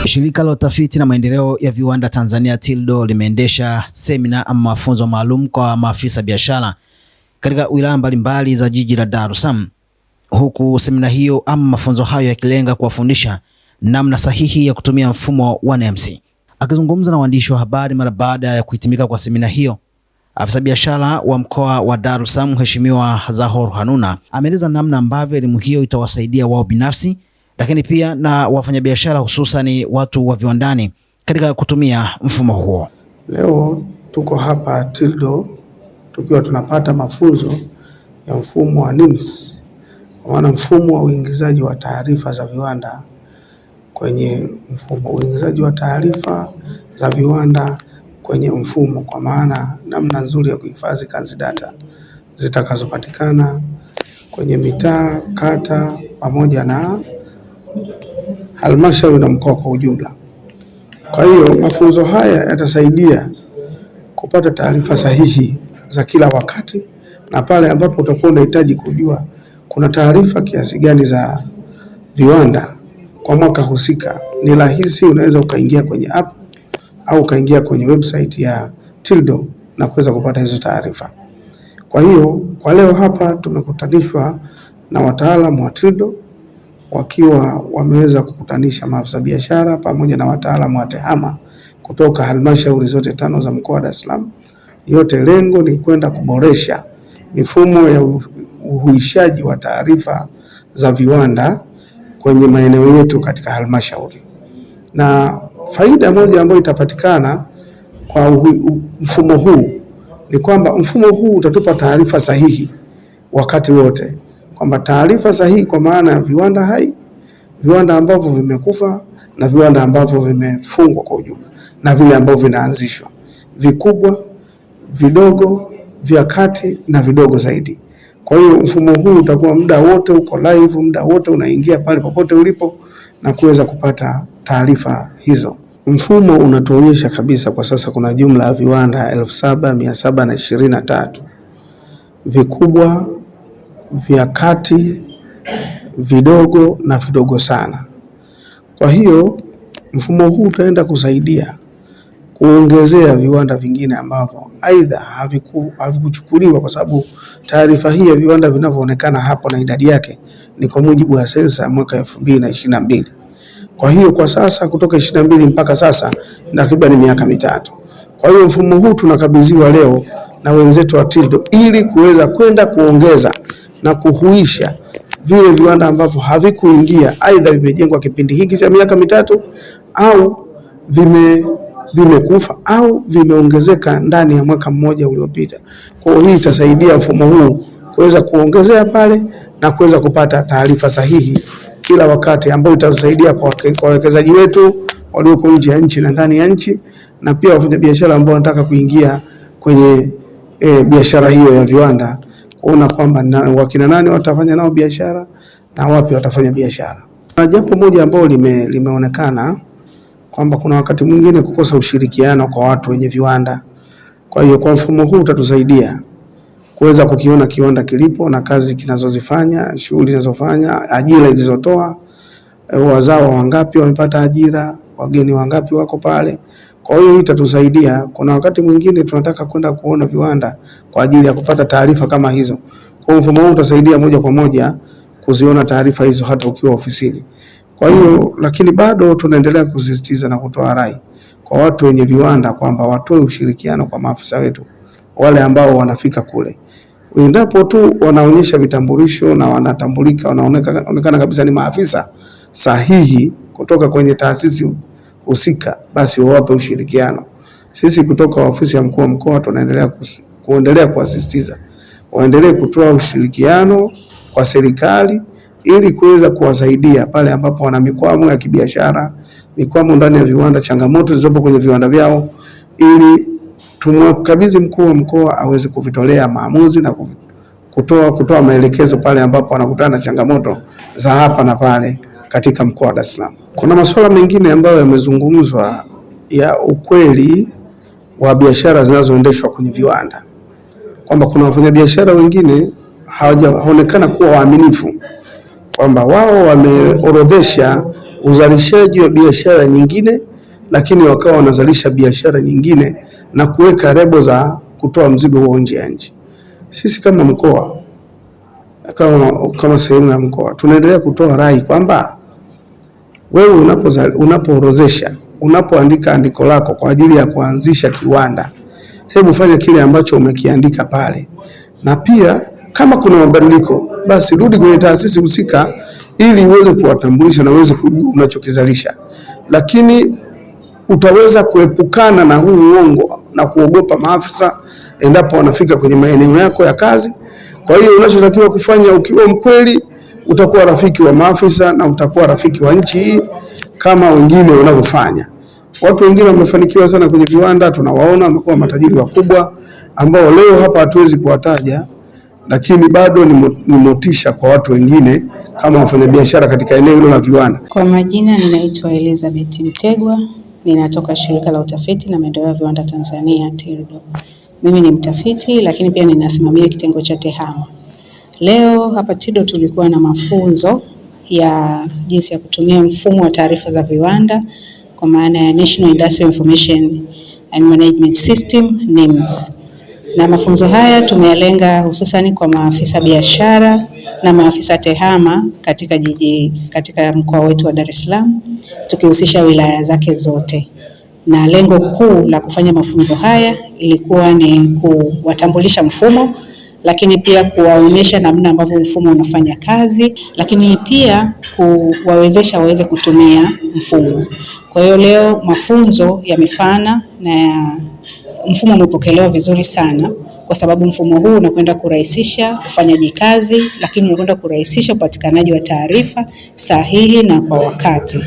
Shirika la utafiti na maendeleo ya viwanda Tanzania TILDO limeendesha semina ama mafunzo maalum kwa maafisa biashara katika wilaya mbalimbali za jiji la Dar es Salaam, huku semina hiyo ama mafunzo hayo yakilenga kuwafundisha namna sahihi ya kutumia mfumo wa NEMS. Akizungumza na waandishi wa habari mara baada ya kuhitimika kwa semina hiyo, afisa biashara wa mkoa wa Dar es Salaam Mheshimiwa Zahor Hanuna ameeleza namna ambavyo elimu hiyo itawasaidia wao binafsi, lakini pia na wafanyabiashara hususan watu wa viwandani katika kutumia mfumo huo. Leo tuko hapa TILDO tukiwa tunapata mafunzo ya mfumo wa NEMS, kwa maana mfumo wa uingizaji wa taarifa za viwanda kwenye mfumo, uingizaji wa taarifa za viwanda kwenye mfumo, kwa maana namna nzuri ya kuhifadhi kazi data zitakazopatikana kwenye mitaa, kata pamoja na halmashauri na mkoa kwa ujumla. Kwa hiyo mafunzo haya yatasaidia kupata taarifa sahihi za kila wakati, na pale ambapo utakuwa unahitaji kujua kuna taarifa kiasi gani za viwanda kwa mwaka husika, ni rahisi, unaweza ukaingia kwenye app au ukaingia kwenye website ya TILDO na kuweza kupata hizo taarifa. Kwa hiyo kwa leo hapa tumekutanishwa na wataalamu wa TILDO wakiwa wameweza kukutanisha maafisa biashara pamoja na wataalamu wa TEHAMA kutoka halmashauri zote 5 za mkoa wa Dar es Salaam. Yote lengo ni kwenda kuboresha mifumo ya uhuishaji wa taarifa za viwanda kwenye maeneo yetu katika halmashauri. Na faida moja ambayo itapatikana kwa mfumo huu ni kwamba mfumo huu utatupa taarifa sahihi wakati wote, kwamba taarifa sahihi kwa maana ya viwanda hai, viwanda ambavyo vimekufa na viwanda ambavyo vimefungwa kwa ujumla, na vile ambavyo vinaanzishwa, vikubwa, vidogo, vya kati na vidogo zaidi. Kwa hiyo mfumo huu utakuwa muda wote uko live, muda wote unaingia pale popote ulipo na kuweza kupata taarifa hizo. Mfumo unatuonyesha kabisa kwa sasa kuna jumla ya viwanda 7723 vikubwa, vya kati, vidogo na vidogo sana. Kwa hiyo mfumo huu utaenda kusaidia kuongezea viwanda vingine ambavyo aidha havikuchukuliwa, kwa sababu taarifa hii ya viwanda vinavyoonekana hapo na idadi yake ni kwa mujibu wa sensa mwaka 2022. Kwa hiyo kwa sasa kutoka 22 mpaka sasa takriban miaka mitatu. Kwa hiyo mfumo huu tunakabidhiwa leo na wenzetu wa TILDO ili kuweza kwenda kuongeza na kuhuisha vile viwanda ambavyo havikuingia, aidha vimejengwa kipindi hiki cha miaka mitatu au vimekufa au vimeongezeka ndani ya mwaka mmoja uliopita. Kwa hiyo hii itasaidia mfumo huu kuweza kuongezea pale na kuweza kupata taarifa sahihi kila wakati, ambayo itasaidia kwa wawekezaji wetu walioko nje ya nchi na ndani ya nchi, na pia wafanyabiashara ambao wanataka kuingia kwenye biashara hiyo ya viwanda, kuona kwamba wakina nani watafanya nao biashara na wapi watafanya biashara. Na jambo moja ambalo limeonekana kwamba kuna wakati mwingine kukosa ushirikiano kwa watu wenye viwanda. Kwa hiyo kwa mfumo huu utatusaidia kuweza kukiona kiwanda kilipo na kazi kinazozifanya, shughuli zinazofanya, ajira ilizotoa, wazao wangapi wamepata ajira, wageni wangapi wako pale. Kwa hiyo hii itatusaidia. Kuna wakati mwingine tunataka kwenda kuona viwanda kwa ajili ya kupata taarifa kama hizo. Kwa mfumo huu utasaidia moja kwa moja kuziona taarifa hizo hata ukiwa ofisini. Kwa hiyo lakini bado tunaendelea kusisitiza na kutoa rai kwa watu wenye viwanda kwamba watoe ushirikiano kwa maafisa wetu wale ambao wanafika kule. Endapo tu wanaonyesha vitambulisho na wanatambulika, wanaonekana kabisa ni maafisa sahihi kutoka kwenye taasisi husika, basi wawape ushirikiano. Sisi kutoka ofisi ya mkuu wa mkoa tunaendelea kuasisitiza waendelee kutoa ushirikiano kwa serikali ili kuweza kuwasaidia pale ambapo wana mikwamo ya kibiashara, mikwamo ndani ya viwanda, changamoto zilizopo kwenye viwanda vyao, ili tumkabidhi mkuu wa mkoa aweze kuvitolea maamuzi na kutoa maelekezo pale ambapo wanakutana na changamoto za hapa na pale katika mkoa wa Dar es Salaam. Kuna masuala mengine ambayo yamezungumzwa ya ukweli wa biashara zinazoendeshwa kwenye viwanda, kwamba kuna wafanyabiashara wengine hawajaonekana kuwa waaminifu, kwamba wao wameorodhesha uzalishaji wa biashara nyingine, lakini wakawa wanazalisha biashara nyingine na kuweka lebo za kutoa mzigo huo nje ya nchi. Sisi kama mkoa, kama sehemu ya mkoa, tunaendelea kutoa rai kwamba wewe unapoorozesha, unapoandika andiko lako kwa ajili ya kuanzisha kiwanda, hebu fanya kile ambacho umekiandika pale, na pia kama kuna mabadiliko basi rudi kwenye taasisi husika ili uweze kuwatambulisha na uweze kujua unachokizalisha. Lakini utaweza kuepukana na huu uongo na kuogopa maafisa endapo wanafika kwenye maeneo yako ya kazi. Kwa hiyo unachotakiwa kufanya, ukiwa mkweli, utakuwa rafiki wa maafisa na utakuwa rafiki wa nchi hii kama wengine wanavyofanya. Watu wengine wamefanikiwa sana kwenye viwanda, tunawaona wamekuwa matajiri wakubwa ambao leo hapa hatuwezi kuwataja, lakini bado ni motisha kwa watu wengine kama wafanyabiashara katika eneo hilo la viwanda. Kwa majina, ninaitwa Elizabeth Mtegwa, ninatoka Shirika la Utafiti na Maendeleo ya Viwanda Tanzania TILDO. Mimi ni mtafiti lakini pia ninasimamia kitengo cha TEHAMA. Leo hapa TILDO tulikuwa na mafunzo ya jinsi ya kutumia mfumo wa taarifa za viwanda kwa maana ya National Industrial Information and Management System NIMS. Na mafunzo haya tumeyalenga hususani kwa maafisa biashara na maafisa TEHAMA katika mkoa wetu wa Dar es Salaam, tukihusisha wilaya zake zote. Na lengo kuu la kufanya mafunzo haya ilikuwa ni kuwatambulisha mfumo, lakini pia kuwaonyesha namna ambavyo mfumo unafanya kazi, lakini pia kuwawezesha waweze kutumia mfumo. Kwa hiyo leo mafunzo yamefana na mfumo umepokelewa vizuri sana, kwa sababu mfumo huu unakwenda kurahisisha ufanyaji kazi, lakini unakwenda kurahisisha upatikanaji wa taarifa sahihi na kwa wakati.